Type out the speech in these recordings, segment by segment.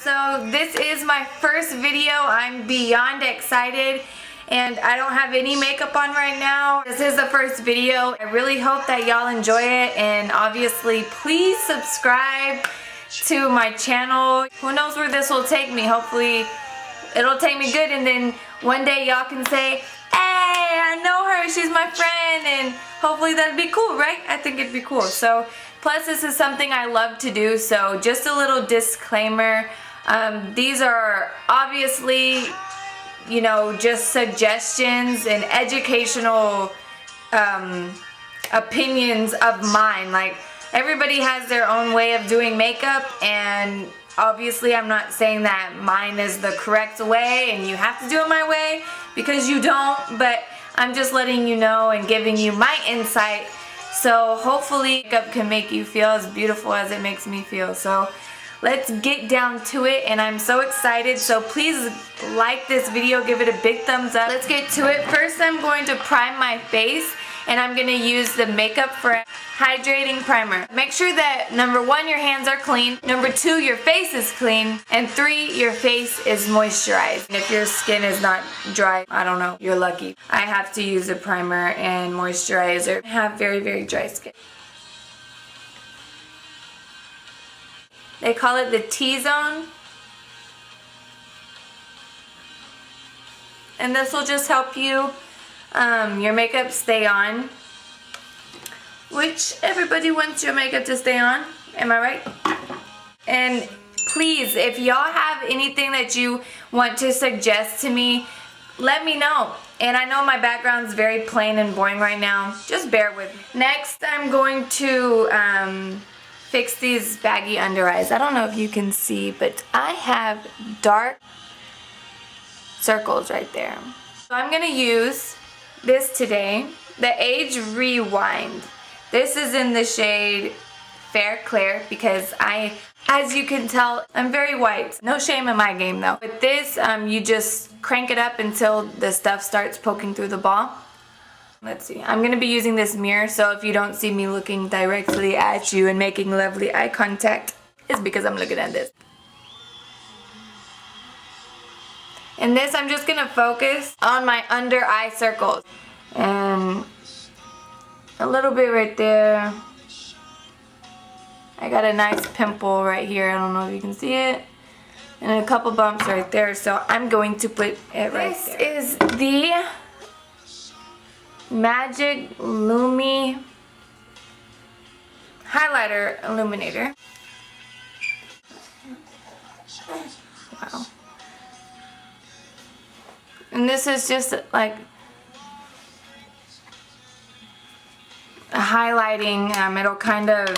So this is my first video. I'm beyond excited and I don't have any makeup on right now. This is the first video. I really hope that y'all enjoy it, and obviously please subscribe to my channel. Who knows where this will take me. Hopefully it'll take me good, and then one day y'all can say, hey, I know her, she's my friend, and hopefully that'd be cool, right? I think it'd be cool. So plus this is something I love to do, so just a little disclaimer. These are obviously, you know, just suggestions and educational opinions of mine. Like, everybody has their own way of doing makeup, and obviously I'm not saying that mine is the correct way and you have to do it my way, because you don't, but I'm just letting you know and giving you my insight. So hopefully makeup can make you feel as beautiful as it makes me feel. So let's get down to it, and I'm so excited. So please like this video, give it a big thumbs up. Let's get to it. First I'm going to prime my face, and I'm going to use the Makeup for Hydrating Primer. Make sure that number 1, your hands are clean, number 2, your face is clean, and 3, your face is moisturized. And if your skin is not dry, I don't know, you're lucky. I have to use a primer and moisturizer. I have very, very dry skin. They call it the T-zone. And this will just help you, your makeup stay on. Which everybody wants your makeup to stay on. Am I right? And please, if y'all have anything that you want to suggest to me, let me know. And I know my background's very plain and boring right now. Just bear with me. Next, I'm going to fix these baggy under eyes. I don't know if you can see, but I have dark circles right there. So I'm gonna use this today, the Age Rewind. This is in the shade Fair Clair, because as you can tell, I'm very white. No shame in my game though. With this, you just crank it up until the stuff starts poking through the ball. Let's see, I'm going to be using this mirror, so if you don't see me looking directly at you and making lovely eye contact, it's because I'm looking at this. And this, I'm just going to focus on my under eye circles. And a little bit right there. I got a nice pimple right here, I don't know if you can see it. And a couple bumps right there, so I'm going to put it right there. This is the Magic Lumi Highlighter Illuminator. Wow. And this is just like a highlighting. It'll kind of,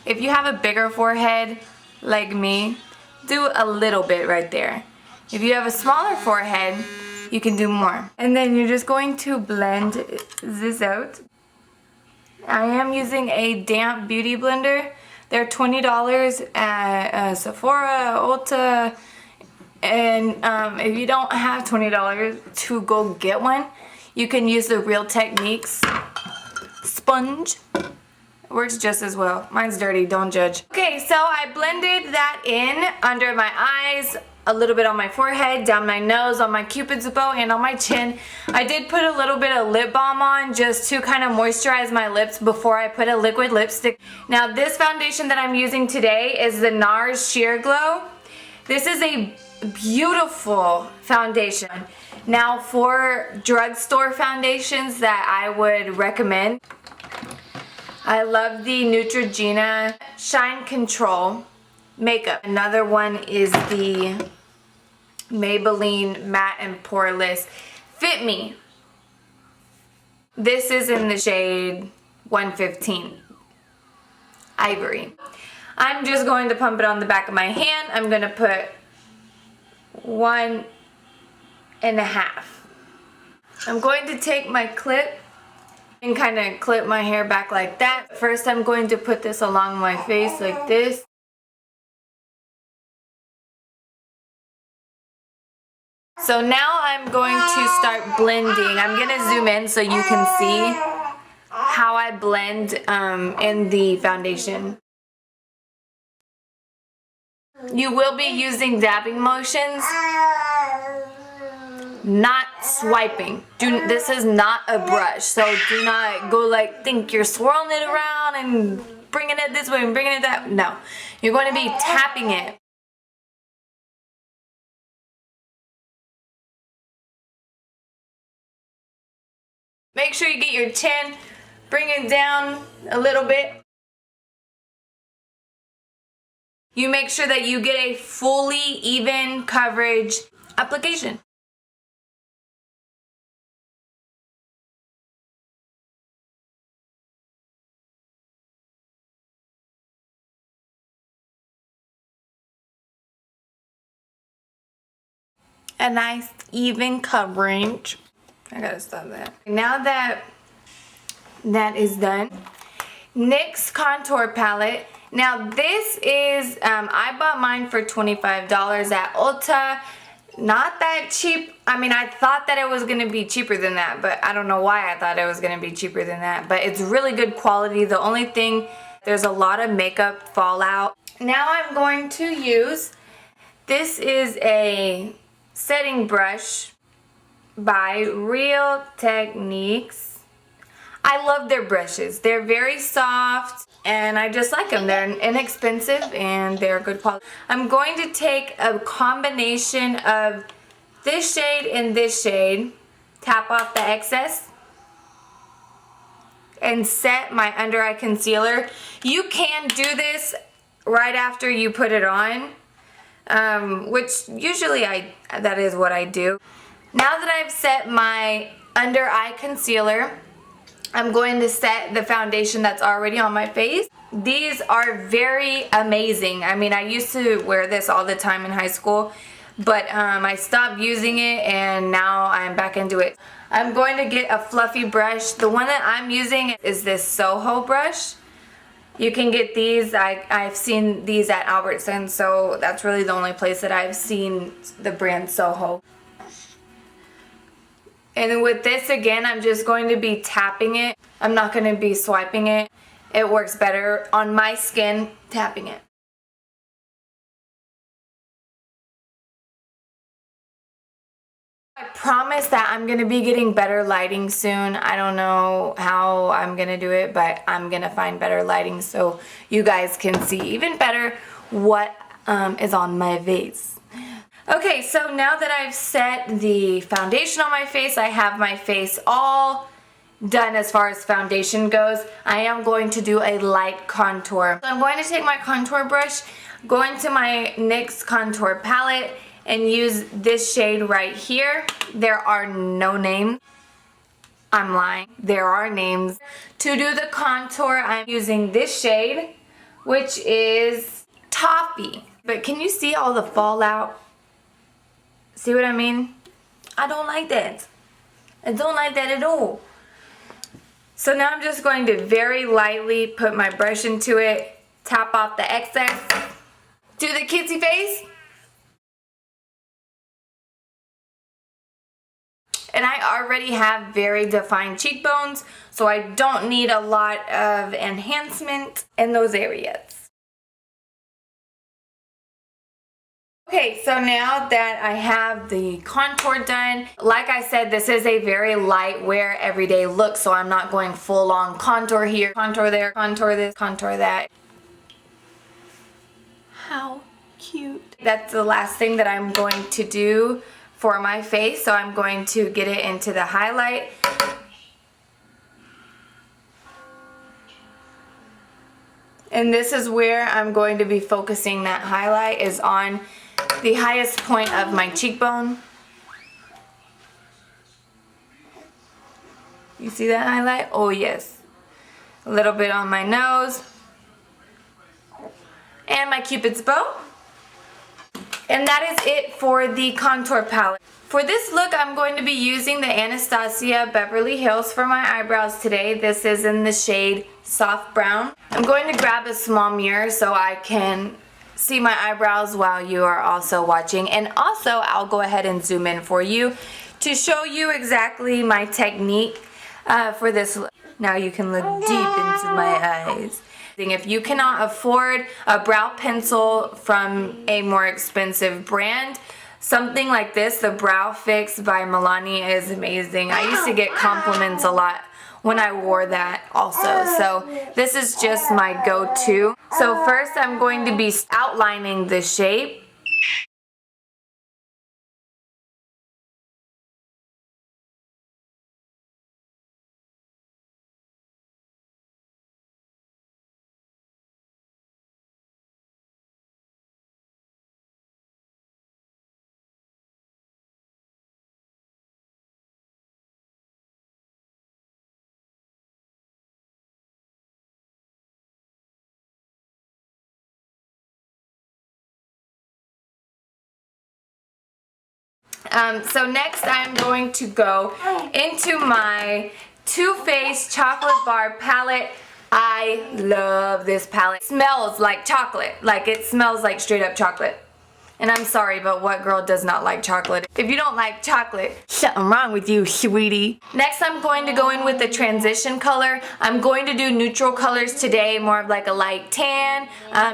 if you have a bigger forehead like me, do a little bit right there. If you have a smaller forehead, you can do more. And then you're just going to blend this out. I am using a damp beauty blender. They're $20 at Sephora, Ulta, and if you don't have $20 to go get one, you can use the Real Techniques sponge. It works just as well. Mine's dirty, don't judge. Okay, so I blended that in under my eyes, a little bit on my forehead, down my nose, on my cupid's bow, and on my chin. I did put a little bit of lip balm on just to kind of moisturize my lips before I put a liquid lipstick. Now this foundation that I'm using today is the NARS Sheer Glow. This is a beautiful foundation. Now for drugstore foundations that I would recommend, I love the Neutrogena Shine Control Makeup. Another one is the Maybelline Matte and Poreless Fit Me. This is in the shade 115 Ivory. I'm just going to pump it on the back of my hand. I'm going to put 1.5. I'm going to take my clip and kind of clip my hair back like that. First I'm going to put this along my face like this. So now I'm going to start blending. I'm going to zoom in so you can see how I blend in the foundation. You will be using dabbing motions, not swiping. This is not a brush, so do not go like think you're swirling it around and bringing it this way and bringing it that. No, you're going to be tapping it. Make sure you get your chin, bring it down a little bit. You make sure that you get a fully even coverage application. A nice even coverage. I gotta stop that. Now that that is done, NYX Contour Palette. Now this is, I bought mine for $25 at Ulta. Not that cheap. I mean, I thought that it was going to be cheaper than that, but I don't know why I thought it was going to be cheaper than that. But it's really good quality. The only thing, there's a lot of makeup fallout. Now I'm going to use, this is a setting brush by Real Techniques. I love their brushes. They're very soft and I just like them. They're inexpensive and they're good quality. I'm going to take a combination of this shade and this shade, tap off the excess, and set my under eye concealer. You can do this right after you put it on, which usually that is what I do. Now that I've set my under eye concealer, I'm going to set the foundation that's already on my face. These are very amazing. I mean, I used to wear this all the time in high school, but I stopped using it and now I'm back into it. I'm going to get a fluffy brush. The one that I'm using is this Soho brush. You can get these. I've seen these at Albertsons, so that's really the only place that I've seen the brand Soho. And then with this, again, I'm just going to be tapping it. I'm not going to be swiping it. It works better on my skin tapping it. I promise that I'm going to be getting better lighting soon. I don't know how I'm going to do it, but I'm going to find better lighting so you guys can see even better what is on my face. Okay, so now that I've set the foundation on my face, I have my face all done as far as foundation goes. I am going to do a light contour. So I'm going to take my contour brush, go into my NYX Contour Palette, and use this shade right here. There are no names. I'm lying. There are names. To do the contour, I'm using this shade, which is Toffee. But can you see all the fallout? See what I mean? I don't like that. I don't like that at all. So now I'm just going to very lightly put my brush into it, tap off the excess, do the kissy face. And I already have very defined cheekbones, so I don't need a lot of enhancement in those areas. Okay, so now that I have the contour done, like I said, this is a very light wear everyday look, so I'm not going full on contour here, contour there, contour this, contour that. How cute. That's the last thing that I'm going to do for my face, so I'm going to get it into the highlight. And this is where I'm going to be focusing that highlight, is on the highest point of my cheekbone. You see that highlight? Oh yes. A little bit on my nose. And my Cupid's bow. And that is it for the contour palette. For this look, I'm going to be using the Anastasia Beverly Hills for my eyebrows today. This is in the shade Soft Brown. I'm going to grab a small mirror so I can see my eyebrows while you are also watching. And also, I'll go ahead and zoom in for you to show you exactly my technique for this look. Now you can look deep into my eyes. If you cannot afford a brow pencil from a more expensive brand, something like this, the Brow Fix by Milani, is amazing. I used to get compliments a lot when I wore that also. So this is just my go-to. So first I'm going to be outlining the shape. So next I'm going to go into my Too Faced Chocolate Bar palette. I love this palette. It smells like chocolate. Like, it smells like straight up chocolate. And I'm sorry, but what girl does not like chocolate? If you don't like chocolate, something wrong with you, sweetie. Next I'm going to go in with the transition color. I'm going to do neutral colors today, more of like a light tan,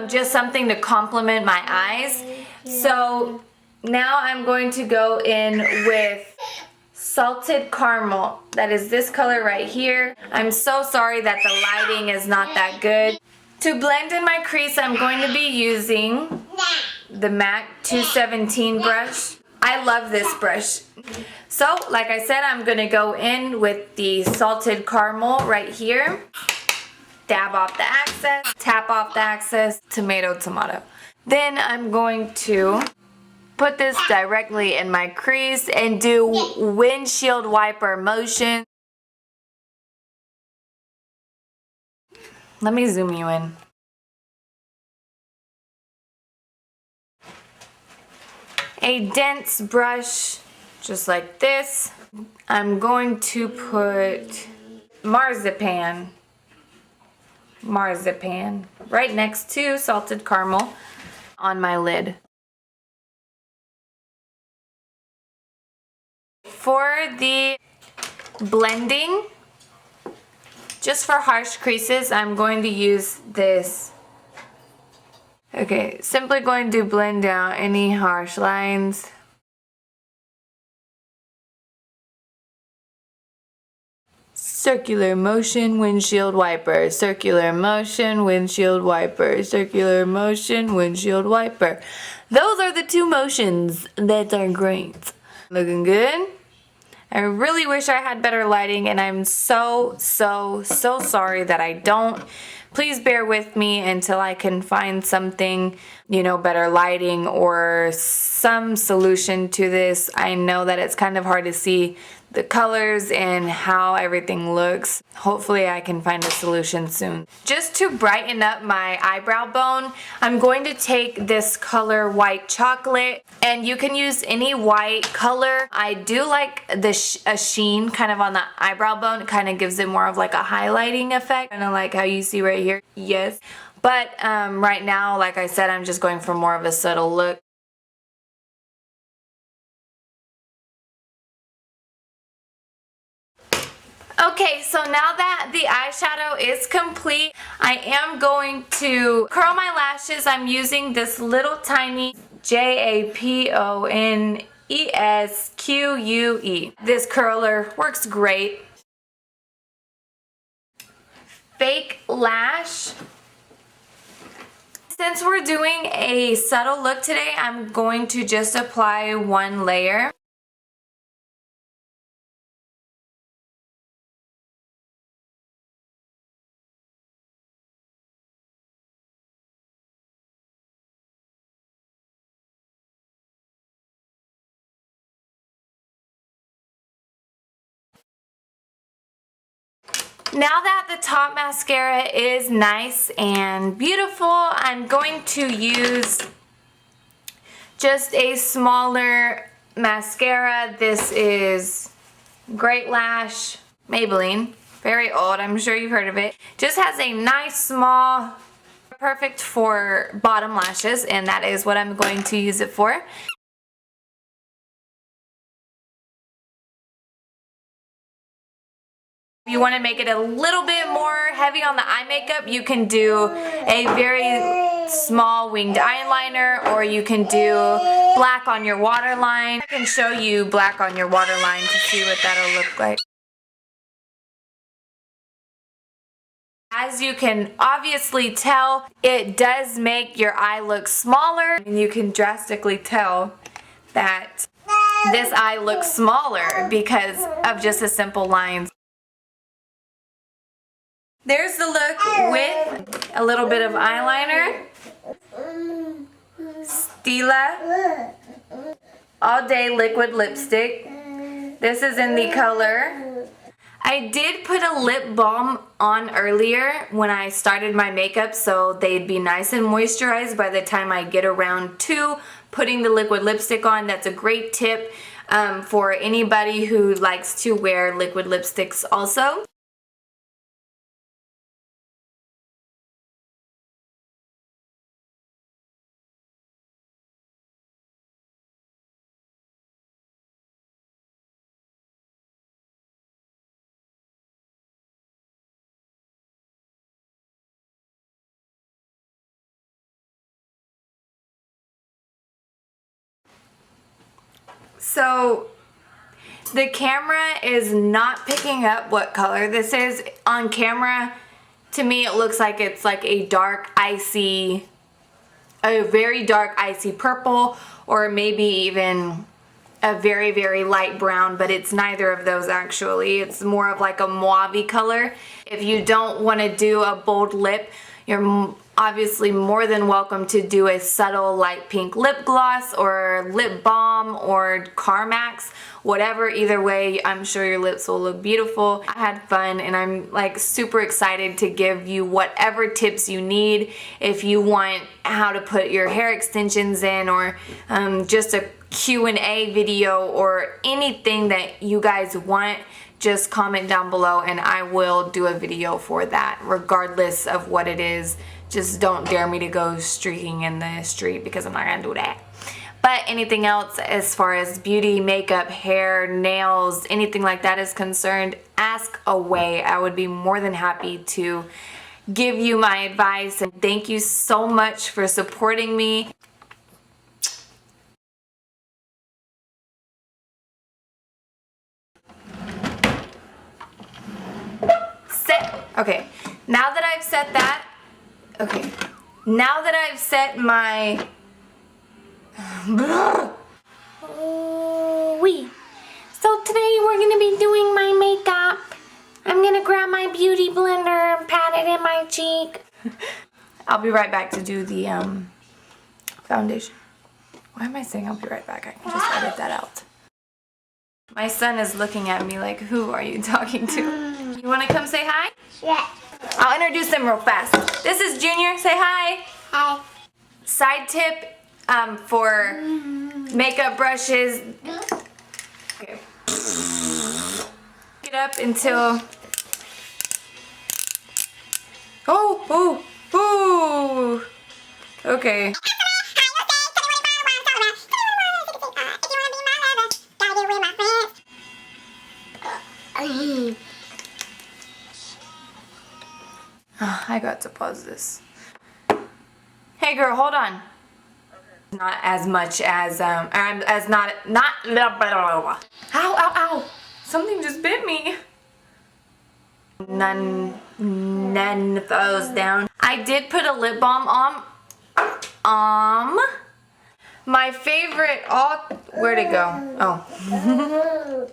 just something to complement my eyes. So now I'm going to go in with Salted Caramel. That is this color right here. I'm so sorry that the lighting is not that good. To blend in my crease, I'm going to be using the MAC 217 brush. I love this brush. So, like I said, I'm going to go in with the Salted Caramel right here. Dab off the excess, tap off the excess, tomato. Then I'm going to put this directly in my crease and do windshield wiper motion. Let me zoom you in. A dense brush, just like this. I'm going to put marzipan right next to Salted Caramel on my lid. For the blending, just for harsh creases, I'm going to use this. Okay, simply going to blend out any harsh lines. Circular motion, windshield wiper. Circular motion, windshield wiper. Circular motion, windshield wiper. Those are the two motions that are great. Looking good? I really wish I had better lighting, and I'm so sorry that I don't. Please bear with me until I can find something, you know, better lighting or some solution to this. I know that it's kind of hard to see the colors and how everything looks. Hopefully I can find a solution soon. Just to brighten up my eyebrow bone, I'm going to take this color White Chocolate, and you can use any white color. I do like the a sheen kind of on the eyebrow bone. It kind of gives it more of like a highlighting effect, kind of like how you see right here. Yes, but right now, like I said, I'm just going for more of a subtle look. Okay, so now that the eyeshadow is complete, I am going to curl my lashes. I'm using this little tiny JAPONESQUE. This curler works great. Fake lash. Since we're doing a subtle look today, I'm going to just apply one layer. Now that the top mascara is nice and beautiful, I'm going to use just a smaller mascara. This is Great Lash, Maybelline. Very old, I'm sure you've heard of it. Just has a nice small, perfect for bottom lashes, and that is what I'm going to use it for. If you want to make it a little bit more heavy on the eye makeup, you can do a very small winged eyeliner, or you can do black on your waterline. I can show you black on your waterline to see what that'll look like. As you can obviously tell, it does make your eye look smaller, and you can drastically tell that this eye looks smaller because of just the simple lines. There's the look with a little bit of eyeliner. Stila All Day Liquid Lipstick. This is in the color. I did put a lip balm on earlier when I started my makeup, so they'd be nice and moisturized by the time I get around to putting the liquid lipstick on. That's a great tip for anybody who likes to wear liquid lipsticks also. So the camera is not picking up what color this is. On camera, to me it looks like it's like a dark icy, a very dark icy purple, or maybe even a very, very light brown, but it's neither of those actually. It's more of like a mauve color. If you don't want to do a bold lip, you're obviously more than welcome to do a subtle light pink lip gloss or lip balm or Carmax, whatever. Either way, I'm sure your lips will look beautiful. I had fun, and I'm like super excited to give you whatever tips you need. If you want how to put your hair extensions in, or just a Q&A video, or anything that you guys want, just comment down below and I will do a video for that, regardless of what it is. Just don't dare me to go streaking in the street, because I'm not gonna do that. But anything else as far as beauty, makeup, hair, nails, anything like that is concerned, ask away. I would be more than happy to give you my advice, and thank you so much for supporting me. Okay, now that I've set that, now that I've set my, so today we're going to be doing my makeup. I'm going to grab my beauty blender and pat it in my cheek. I'll be right back to do the foundation. Why am I saying I'll be right back? I can just edit that out. My son is looking at me like, who are you talking to? You want to come say hi? Yeah. I'll introduce them real fast. This is Junior. Say hi. Hi. Side tip for makeup brushes. Okay. Get up until... Okay. I got to pause this. Hey girl, hold on. Not as much as not ow, ow, ow. Something just bit me. None throws down. I did put a lip balm on. My favorite, where'd it go? Oh.